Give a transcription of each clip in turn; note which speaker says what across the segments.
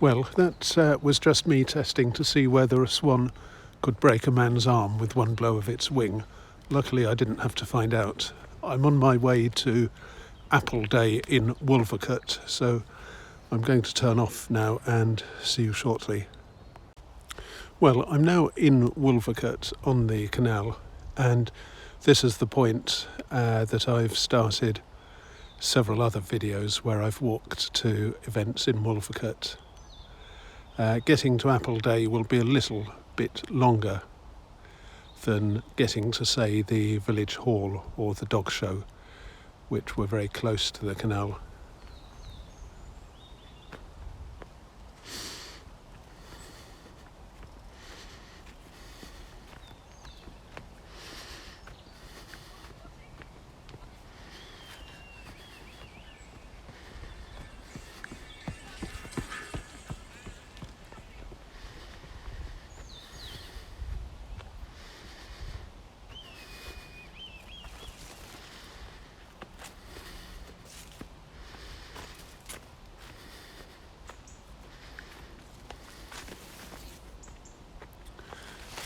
Speaker 1: Well, that was just me testing to see whether a swan could break a man's arm with one blow of its wing. Luckily, I didn't have to find out. I'm on my way to Apple Day in Wolvercote, so I'm going to turn off now and see you shortly. Well, I'm now in Wolvercote on the canal, and this is the point that I've started several other videos where I've walked to events in Wolvercote. Getting to Apple Day will be a little bit longer than getting to, say, the village hall or the dog show, which were very close to the canal.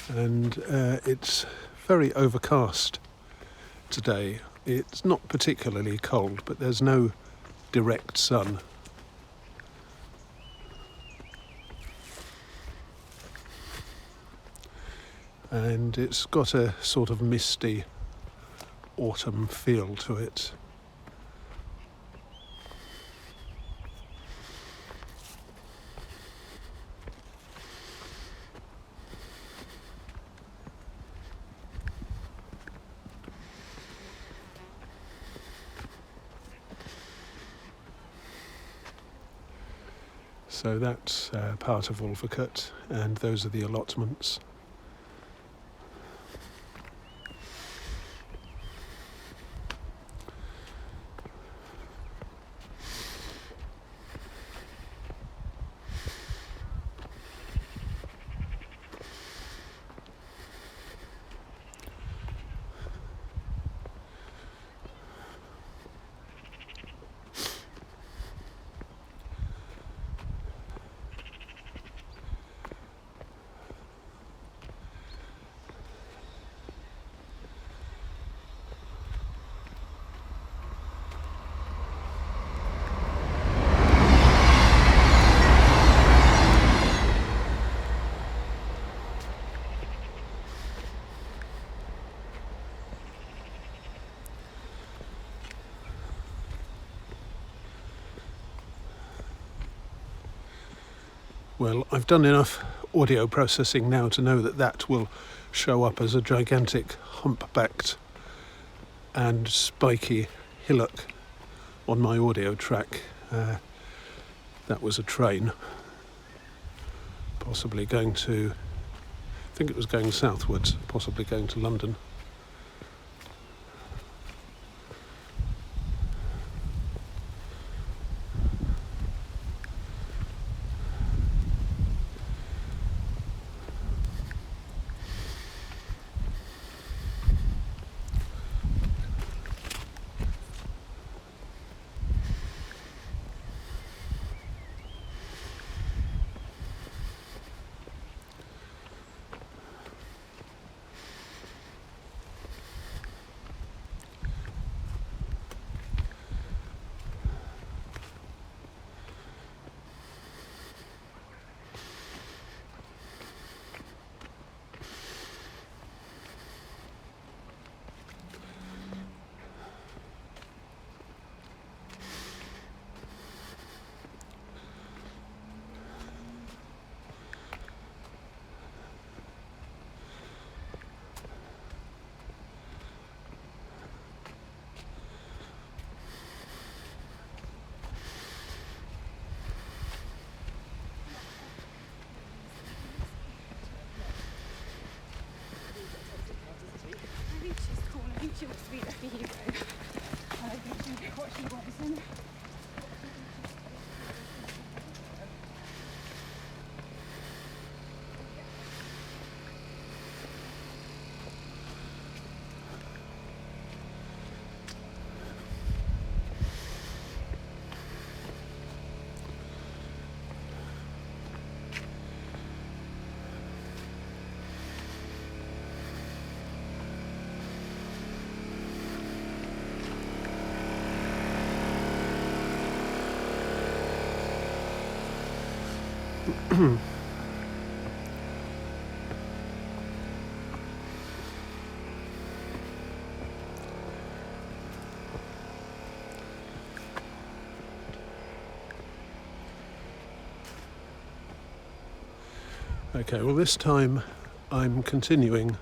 Speaker 1: And it's very overcast today. It's not particularly cold, but there's no direct sun. And it's got a sort of misty autumn feel to it. So that's part of Wolvercote, and those are the allotments. Well, I've done enough audio processing now to know that that will show up as a gigantic humpbacked and spiky hillock on my audio track. That was a train, possibly going to, I think it was going southwards, possibly going to London. Okay, well this time I'm continuing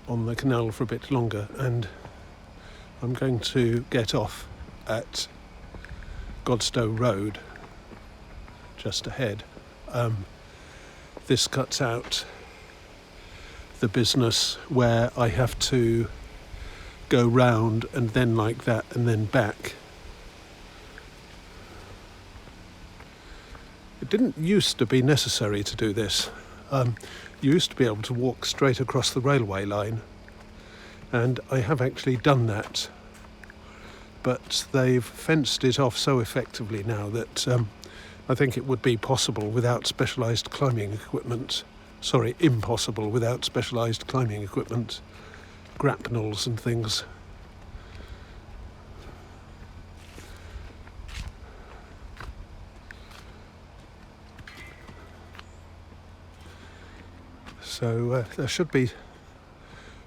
Speaker 1: on the canal for a bit longer, and I'm going to get off at Godstow Road just ahead. This cuts out the business where I have to go round and then like that and then back. It didn't used to be necessary to do this. You used to be able to walk straight across the railway line, and I have actually done that, but they've fenced it off so effectively now that I think it would be possible without specialised climbing equipment. Sorry, impossible without specialised climbing equipment, grapnels and things. So there should be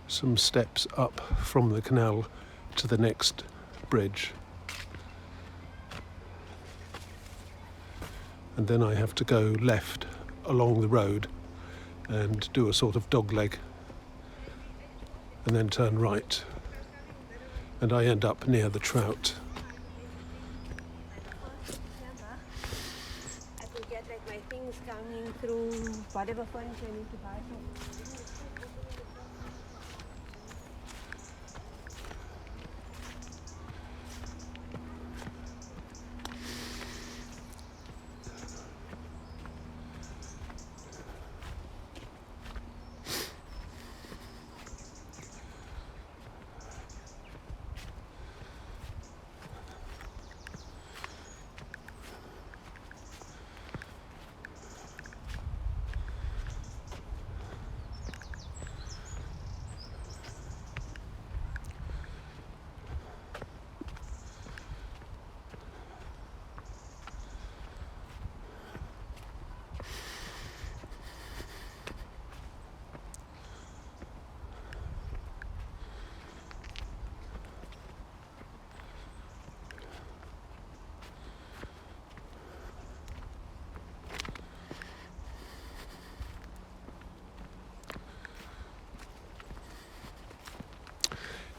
Speaker 1: some steps up from the canal to the next bridge. And then I have to go left along the road and do a sort of dogleg and then turn right. And I end up near the Trout.
Speaker 2: I could get like my things coming through whatever furniture I need to buy.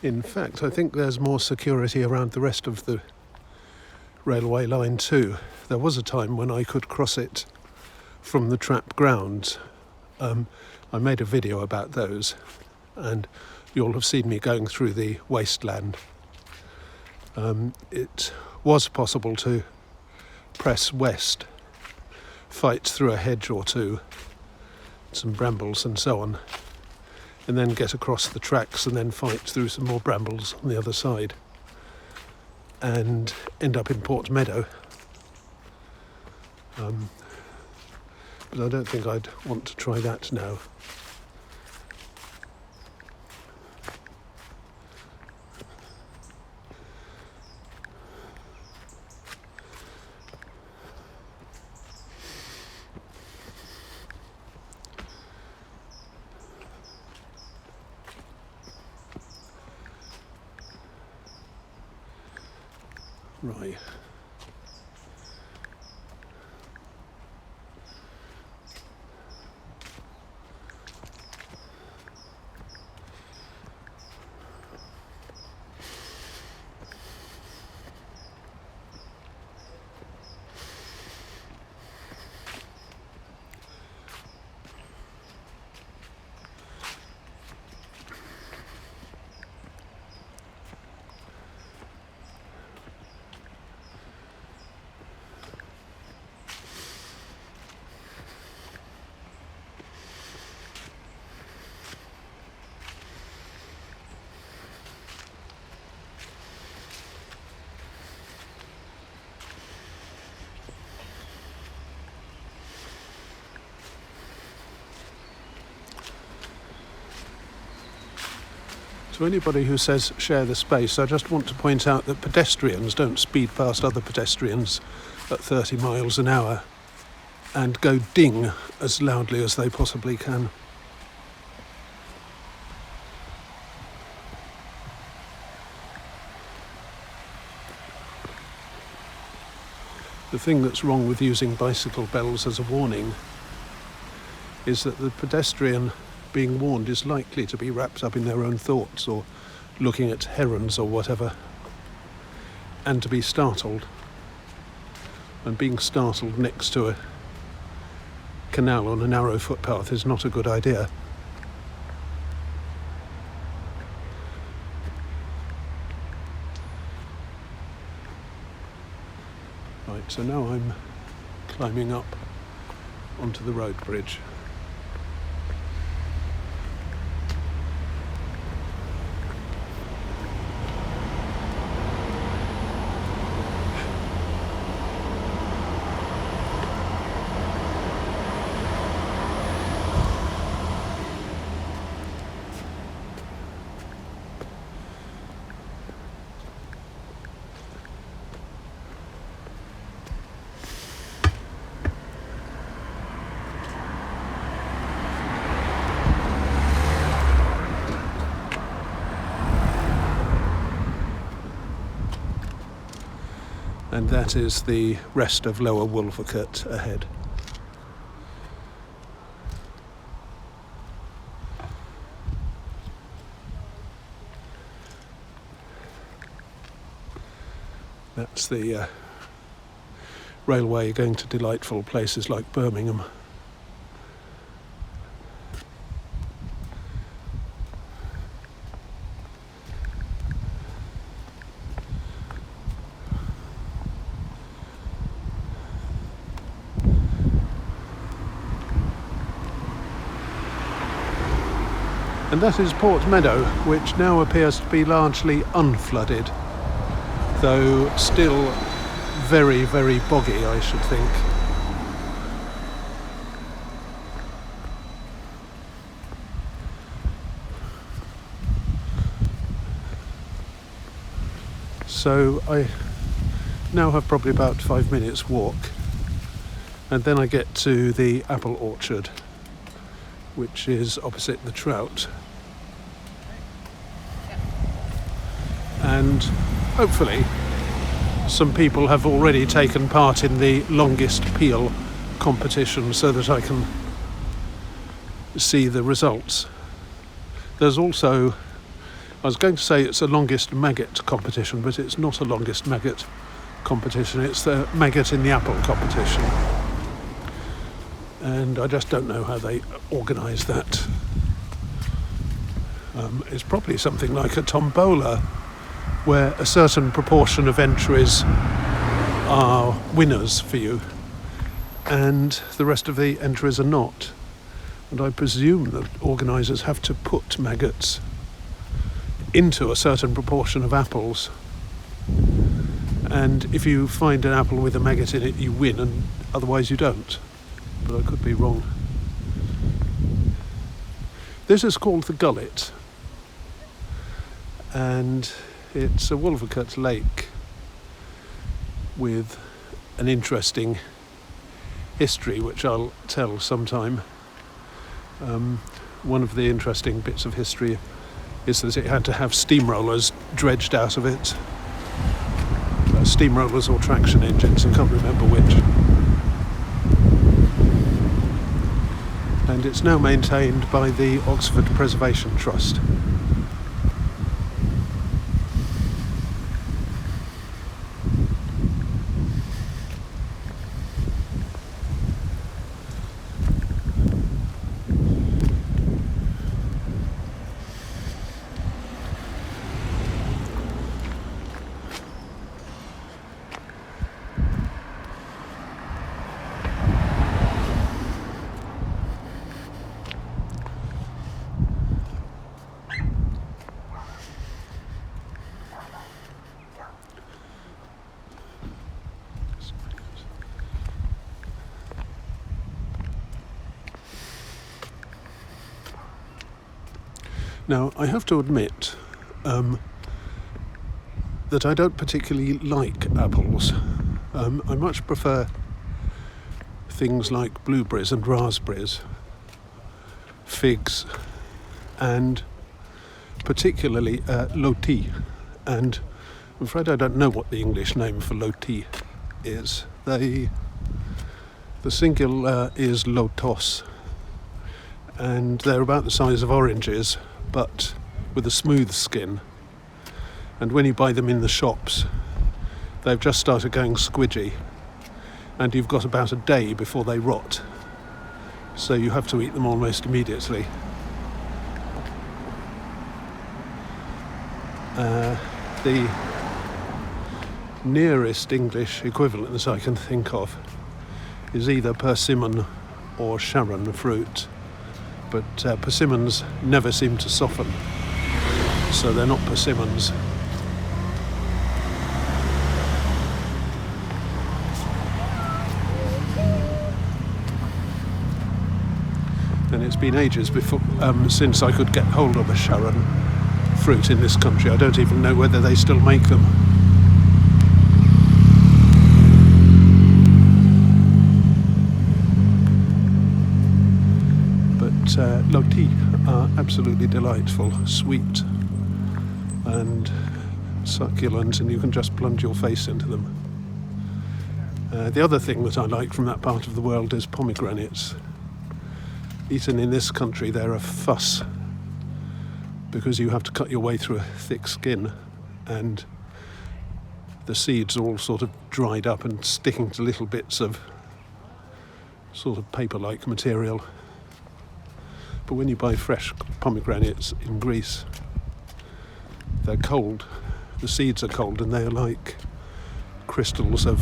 Speaker 1: In fact, I think there's more security around the rest of the railway line too. There was a time when I could cross it from the trap grounds. I made a video about those, and you'll have seen me going through the wasteland. It was possible to press west, fight through a hedge or two, some brambles and so on, and then get across the tracks and then fight through some more brambles on the other side and end up in Port Meadow. But I don't think I'd want to try that now. Right. To anybody who says share the space, I just want to point out that pedestrians don't speed past other pedestrians at 30 miles an hour, and go ding as loudly as they possibly can. The thing that's wrong with using bicycle bells as a warning is that the pedestrian being warned is likely to be wrapped up in their own thoughts or looking at herons or whatever, and to be startled. And being startled next to a canal on a narrow footpath is not a good idea. Right, so now I'm climbing up onto the road bridge. And that is the rest of Lower Wolvercote ahead. That's the railway going to delightful places like Birmingham. And that is Port Meadow, which now appears to be largely unflooded, though still very, very boggy, I should think. So I now have probably about 5 minutes walk, and then I get to the apple orchard, which is opposite the Trout. And hopefully some people have already taken part in the longest peel competition so that I can see the results. There's also, I was going to say it's a longest maggot competition, but it's not a longest maggot competition, it's the maggot in the apple competition. And I just don't know how they organise that. It's probably something like a tombola, where a certain proportion of entries are winners for you, and the rest of the entries are not. And I presume that organisers have to put maggots into a certain proportion of apples. And if you find an apple with a maggot in it, you win, and otherwise you don't. But I could be wrong. This is called the Gullet, and it's a Wolvercote lake with an interesting history, which I'll tell sometime. One of the interesting bits of history is that it had to have steamrollers dredged out of it. Steamrollers or traction engines, I can't remember which. And it's now maintained by the Oxford Preservation Trust. Now, I have to admit that I don't particularly like apples. I much prefer things like blueberries and raspberries, figs, and particularly loti. And I'm afraid I don't know what the English name for loti is. The singular is lotos, and they're about the size of oranges, but with a smooth skin. And when you buy them in the shops, they've just started going squidgy, and you've got about a day before they rot. So you have to eat them almost immediately. The nearest English equivalent that I can think of is either persimmon or Sharon fruit, but persimmons never seem to soften, so they're not persimmons. And it's been ages since I could get hold of a Sharon fruit in this country. I don't even know whether they still make them. But loti are absolutely delightful, sweet and succulent, and you can just plunge your face into them. The other thing that I like from that part of the world is pomegranates. Eaten in this country, they're a fuss because you have to cut your way through a thick skin, and the seeds are all sort of dried up and sticking to little bits of sort of paper-like material. But when you buy fresh pomegranates in Greece, they're cold. The seeds are cold, and they're like crystals of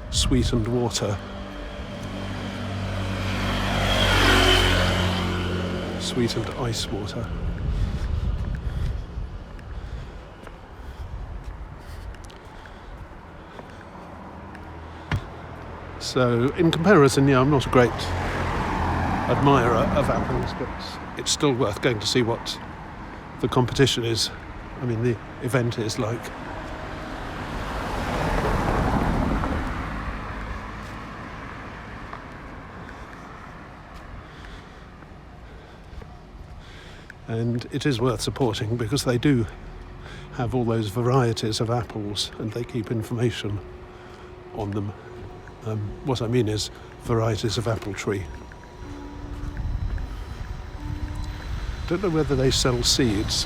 Speaker 1: sweetened water. Sweetened ice water. So in comparison, I'm not a great admirer of apples, but it's still worth going to see what the competition is. I mean, the event is like. And it is worth supporting because they do have all those varieties of apples, and they keep information on them. What I mean is varieties of apple tree. Don't know whether they sell seeds.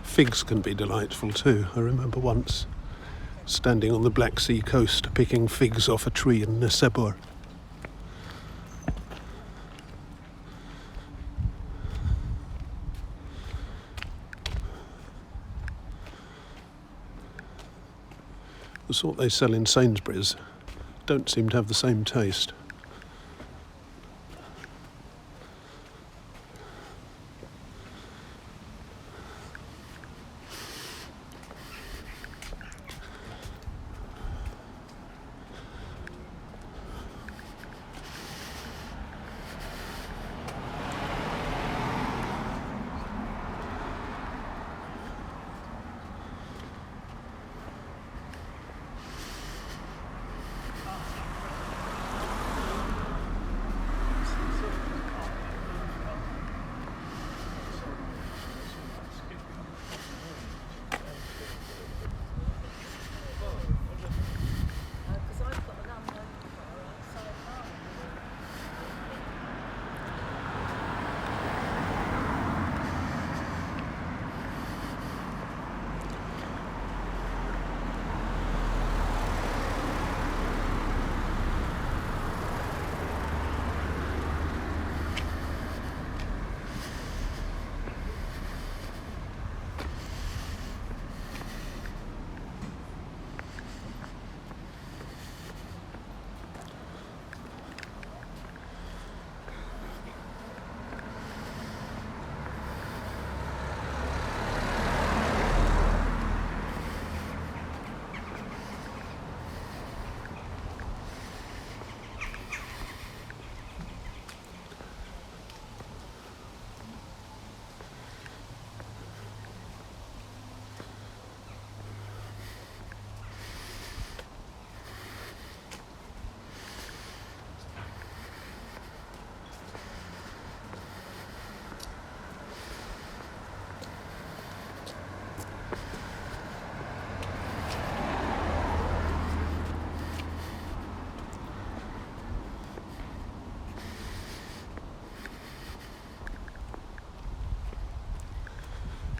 Speaker 1: Figs can be delightful too. I remember once standing on the Black Sea coast picking figs off a tree in Nesebur. The sort they sell in Sainsbury's don't seem to have the same taste.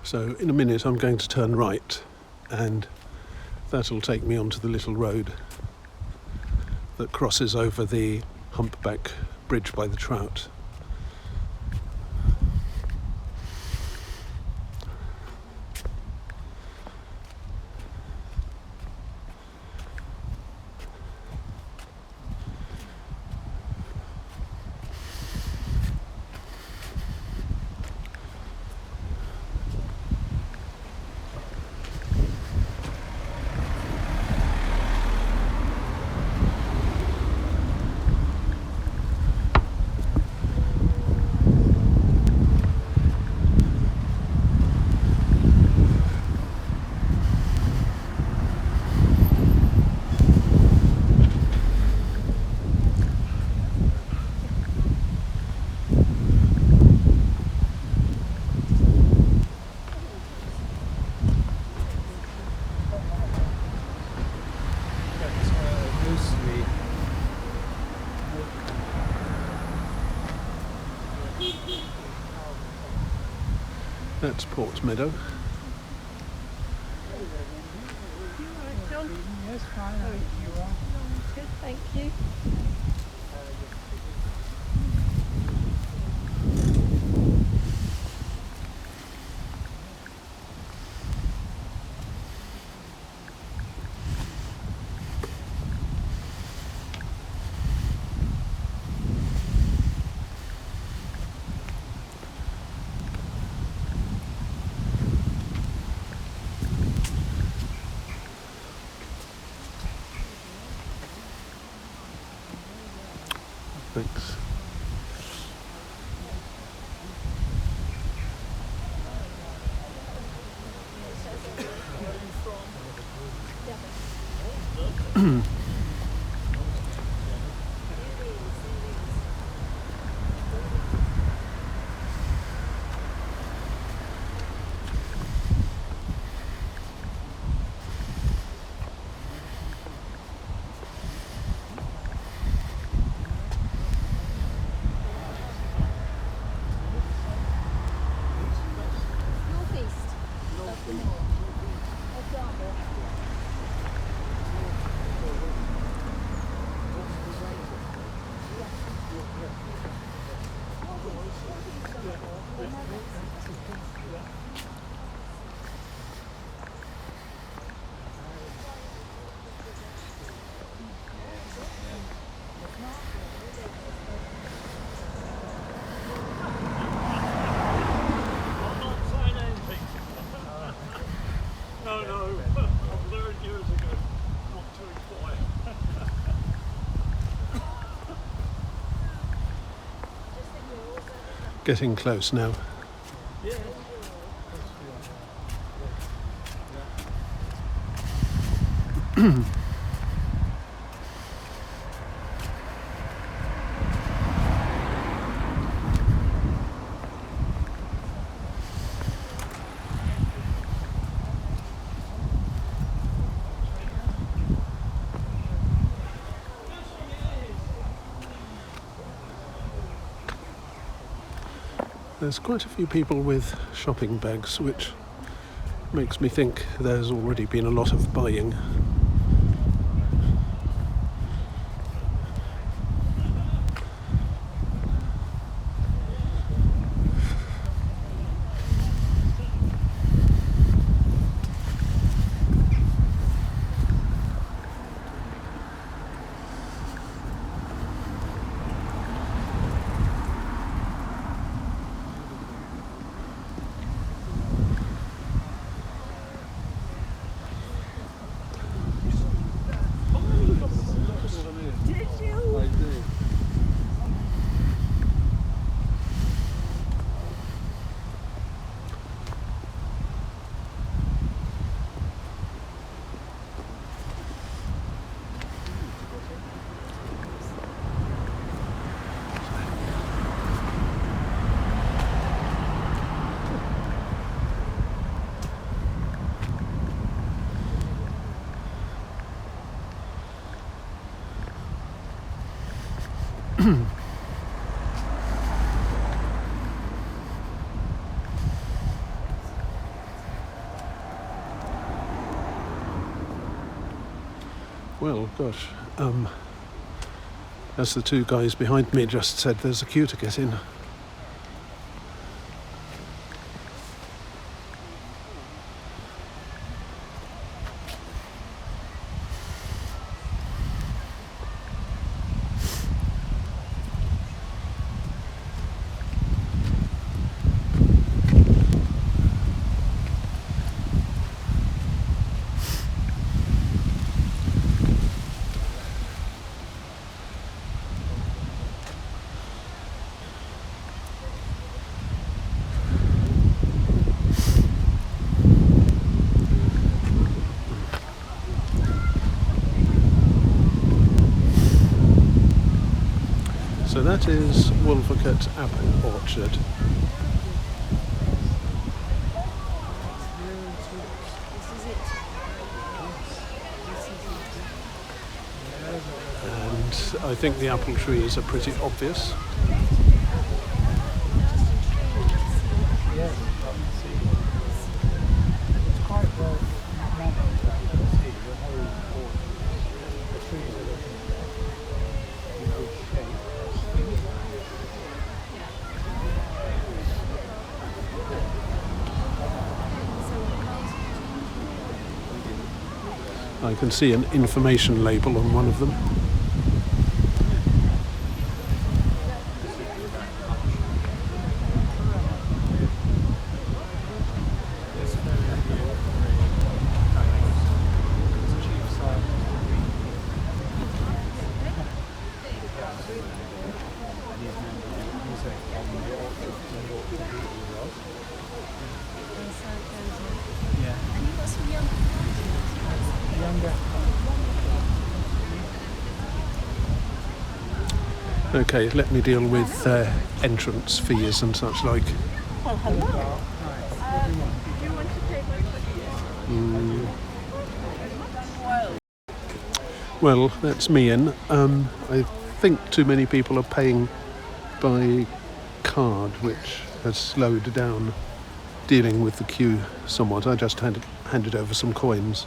Speaker 1: So in a minute I'm going to turn right, and that'll take me onto the little road that crosses over the humpback bridge by the Trout. That's Port Meadow.
Speaker 3: Yes, fine. You are.
Speaker 2: Good, thank you.
Speaker 1: Thanks. Getting close now. There's quite a few people with shopping bags, which makes me think there's already been a lot of buying. Well, gosh, as the two guys behind me just said, there's a queue to get in. So that is Wolvercote Apple Orchard. And I think the apple trees are pretty obvious.
Speaker 3: Yes, it's quite well managed. You can see the whole orchard. The trees are looking in good shape.
Speaker 1: I can see an information label on one of them. Okay, let me deal with entrance fees and such like.
Speaker 2: Well, hello. Do you want to take my
Speaker 1: Well, that's me in. I think too many people are paying by card, which has slowed down dealing with the queue somewhat. I just handed over some coins.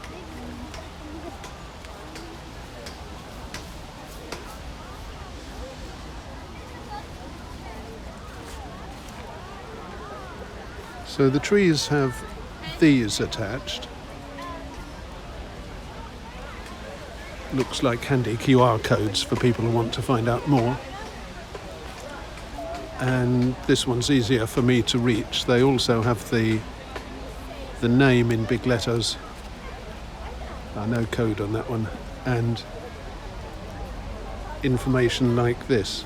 Speaker 1: So the trees have these attached. Looks like handy QR codes for people who want to find out more. And this one's easier for me to reach. They also have the name in big letters. No code on that one. And information like this.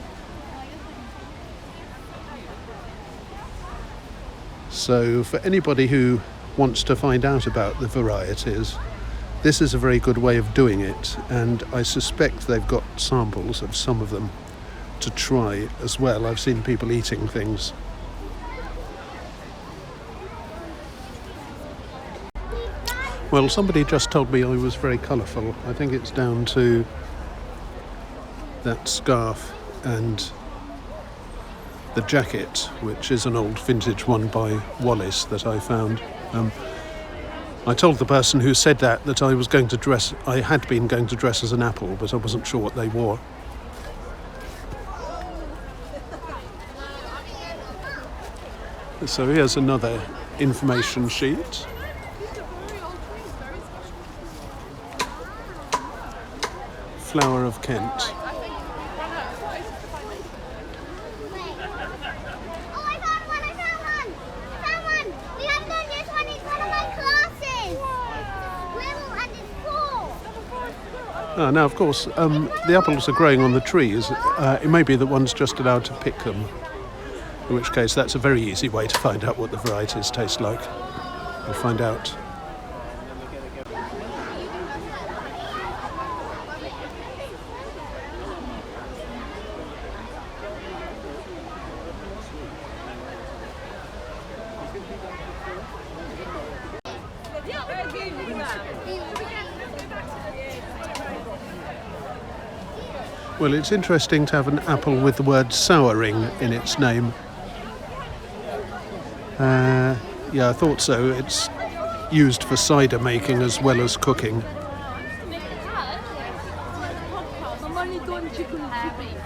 Speaker 1: So for anybody who wants to find out about the varieties, this is a very good way of doing it, and I suspect they've got samples of some of them to try as well. I've seen people eating things. Well, somebody just told me I was very colourful. I think it's down to that scarf and the jacket, which is an old vintage one by Wallace that I found. I told the person who said that I was going to dress, I had been going to dress as an apple, but I wasn't sure what they wore. So here's another information sheet. Flower of Kent. Now, of course, the apples are growing on the trees. It may be that one's just allowed to pick them, in which case that's a very easy way to find out what the varieties taste like. We'll find out. Well, it's interesting to have an apple with the word souring in its name. Yeah, I thought so. It's used for cider making as well as cooking.
Speaker 4: only done chicken and beef.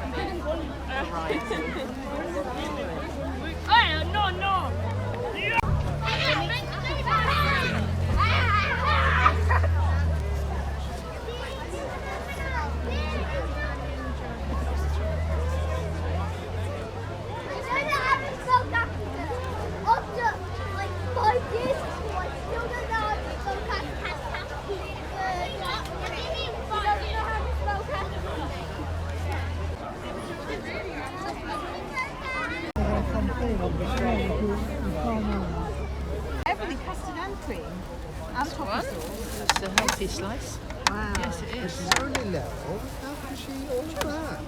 Speaker 4: No.
Speaker 5: Everything custard and cream and toffee sauce.
Speaker 4: That's a healthy slice.
Speaker 5: Wow.
Speaker 4: Yes, it is.
Speaker 3: It's only level. How can she order that?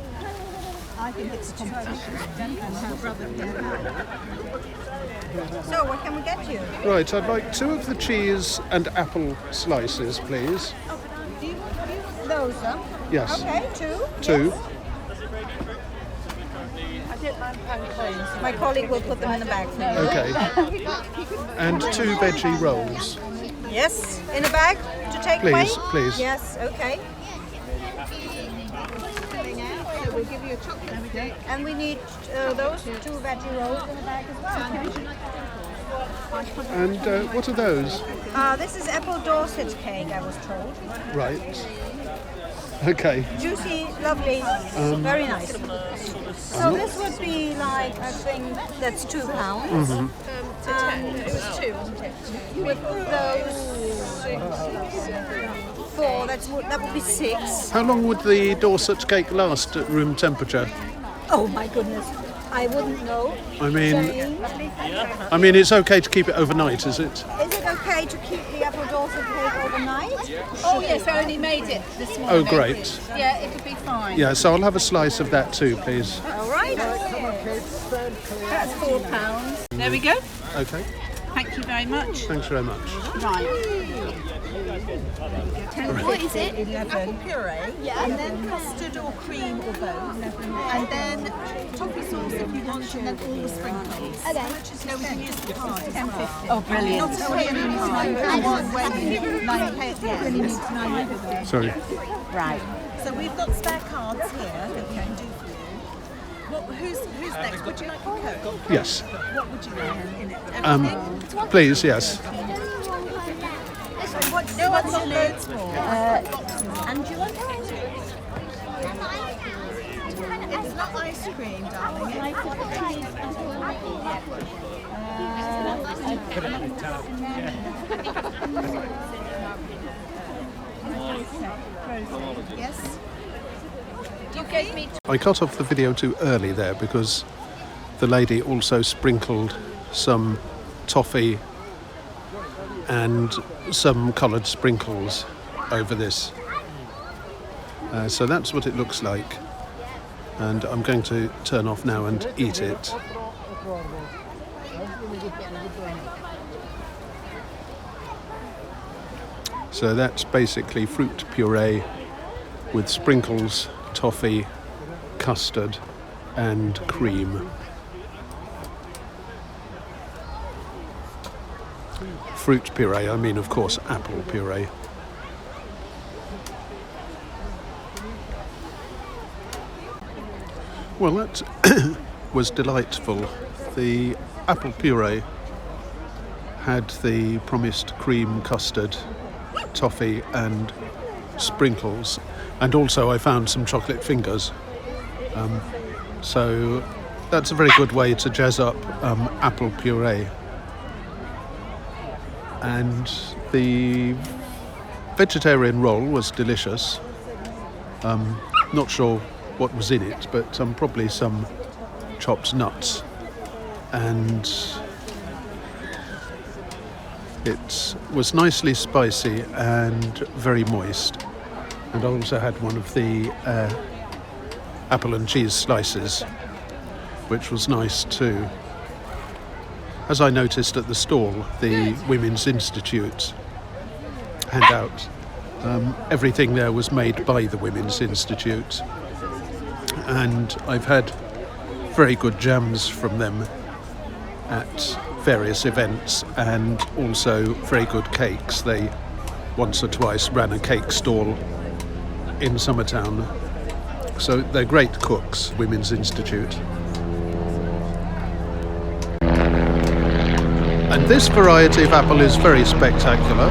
Speaker 5: I think it's a competition. And her brother can. So, what can we get you?
Speaker 1: Right, I'd like 2 of the cheese and apple slices, please.
Speaker 5: Do you want those, huh?
Speaker 1: Yes.
Speaker 5: Okay, 2.
Speaker 1: 2.
Speaker 5: Yes. My colleague will put them in the bag for you.
Speaker 1: Okay. And 2 veggie rolls.
Speaker 5: Yes, in a bag to take away?
Speaker 1: Please, please.
Speaker 5: Yes, okay. So we'll give you a chocolate cake. And we need those 2 veggie rolls in a bag as well.
Speaker 1: And what are those?
Speaker 5: This is apple Dorset cake, I was told.
Speaker 1: Right. Okay.
Speaker 5: Juicy, lovely, very nice. So this would be like, I think that's £2.
Speaker 4: It was 2, wasn't it?
Speaker 5: With those 4, that would be 6.
Speaker 1: How long would the Dorset cake last at room temperature?
Speaker 5: Oh my goodness, I wouldn't know.
Speaker 1: I mean,
Speaker 5: Jane,
Speaker 1: it's okay to keep it overnight, is it?
Speaker 5: is it okay to keep the apple Dorset cake overnight?
Speaker 4: Oh yes, I only made it this morning.
Speaker 1: Oh, great.
Speaker 4: Yeah, it'll be fine.
Speaker 1: Yeah, so I'll have a slice of that too, please.
Speaker 5: All right.
Speaker 4: That's £4. There we go.
Speaker 1: Okay.
Speaker 4: Thank you very much.
Speaker 1: Thanks very much.
Speaker 4: Right.
Speaker 6: What is it?
Speaker 5: 11. Apple puree, and then custard or cream or both, and then toffee sauce if you want, and then all the sprinkles.
Speaker 6: Okay.
Speaker 5: No, we can use the card as well.
Speaker 4: Oh, brilliant.
Speaker 5: Not only in one, 9 pence, yeah, really needs 9
Speaker 1: Sorry.
Speaker 5: Right. So we've got spare cards here that we can do for you. Who's next? Would you like a Coke?
Speaker 1: Yes.
Speaker 5: What would you like in it? Everything?
Speaker 1: Please, yes.
Speaker 5: What's your loads for? And do you want It's not ice cream, darling. Yes.
Speaker 4: You gave me
Speaker 1: I cut off the video too early there because the lady also sprinkled some toffee and some coloured sprinkles over this. So that's what it looks like. And I'm going to turn off now and eat it. So that's basically fruit puree with sprinkles, toffee, custard and cream. Fruit puree, I mean of course apple puree. Well, that was delightful. The apple puree had the promised cream, custard, toffee and sprinkles, and also I found some chocolate fingers. So that's a very good way to jazz up apple puree. And the vegetarian roll was delicious. Not sure what was in it, but probably some chopped nuts, and it was nicely spicy and very moist. And I also had one of the apple and cheese slices, which was nice too. As I noticed at the stall, the Women's Institute handout, everything there was made by the Women's Institute. And I've had very good jams from them at various events, and also very good cakes. They once or twice ran a cake stall in Summertown So they're great cooks, Women's Institute. And this variety of apple is very spectacular.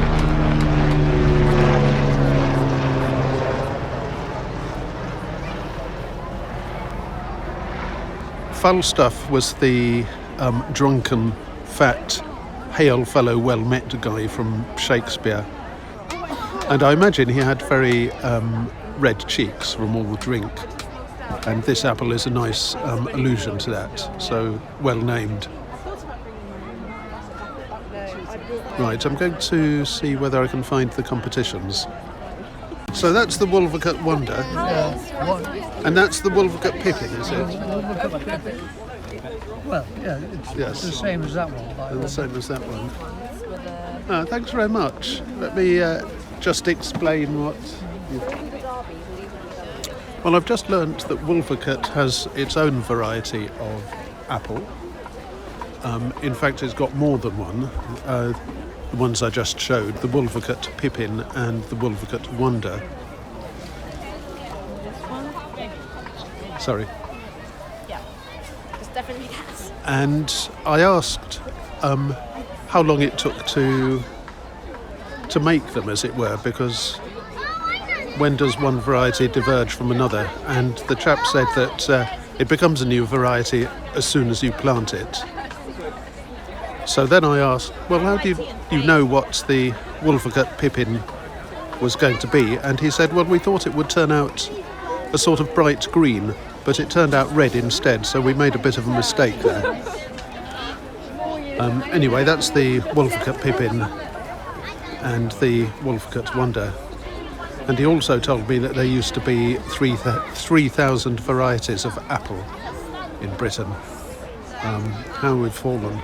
Speaker 1: Falstaff was the drunken, fat, hail fellow, well-met guy from Shakespeare. And I imagine he had very red cheeks from all the drink. And this apple is a nice allusion to that, so well named. Right, I'm going to see whether I can find the competitions. So that's the Wolvercote Wonder, and that's the Wolvercote Pippin, is it?
Speaker 3: Well, yeah, it's the same as that one.
Speaker 1: The same as that one. Thanks very much. Let me just explain what... Well, I've just learnt that Wolvercote has its own variety of apple. In fact, it's got more than one. The ones I just showed, the Wolvercote Pippin and the Wolvercote Wonder. Sorry.
Speaker 4: Yeah, it's definitely cats.
Speaker 1: And I asked how long it took to make them, as it were, because when does one variety diverge from another? And the chap said that it becomes a new variety as soon as you plant it. So then I asked, well, how do you know what the Wolvercote Pippin was going to be? And he said, well, we thought it would turn out a sort of bright green, but it turned out red instead, so we made a bit of a mistake there. Anyway, that's the Wolvercote Pippin and the Wolvercote Wonder. And he also told me that there used to be 3,000 varieties of apple in Britain. How we've fallen.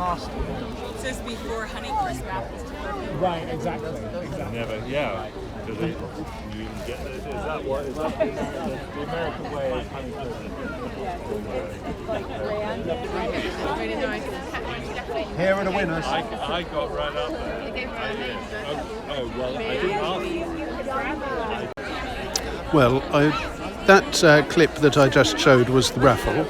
Speaker 6: It says before Honeycrisp apples.
Speaker 3: Right, exactly.
Speaker 7: Never, yeah. Do they, you get this? Is that what? Is that the American way of Honeycrisp?
Speaker 4: Really nice.
Speaker 1: Here are the winners.
Speaker 7: I got right up there. Oh, well, I didn't ask.
Speaker 1: Well, that clip that I just showed was the raffle.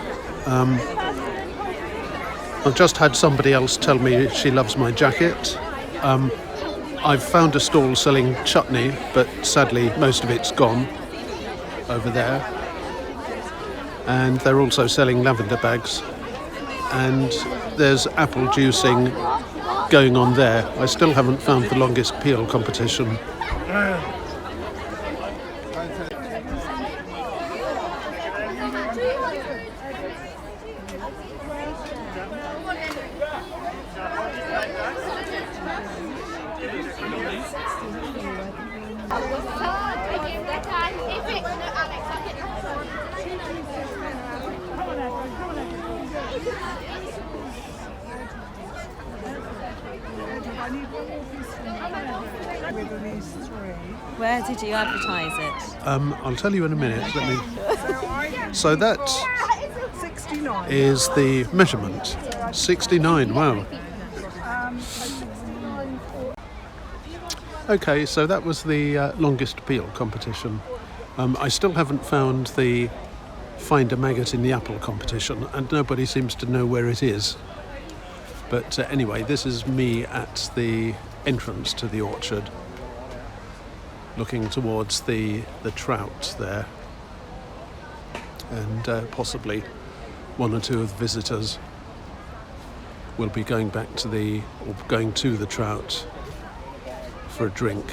Speaker 1: I've just had somebody else tell me she loves my jacket. I've found a stall selling chutney, but sadly most of it's gone over there. And they're also selling lavender bags. And there's apple juicing going on there. I still haven't found the longest peel competition.
Speaker 8: Where did you advertise it?
Speaker 1: I'll tell you in a minute. So that is the measurement. 69, wow. Okay, so that was the longest peel competition. I still haven't found the Find a Maggot in the Apple competition, and nobody seems to know where it is. But anyway, this is me at the entrance to the orchard, looking towards the trout there, and possibly one or two of the visitors will be going to the trout for a drink.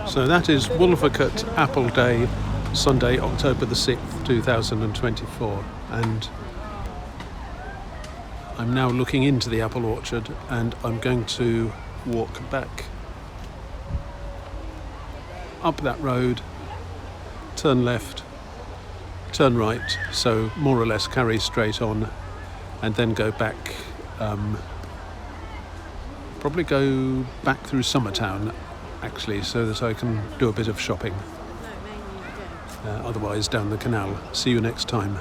Speaker 1: So that is Wolvercote Apple Day, Sunday, October the 6th, 2024, and I'm now looking into the apple orchard, and I'm going to walk back up that road, turn left, turn right, so more or less carry straight on, and then go back, probably go back through Summertown actually, so that I can do a bit of shopping, otherwise down the canal. See you next time.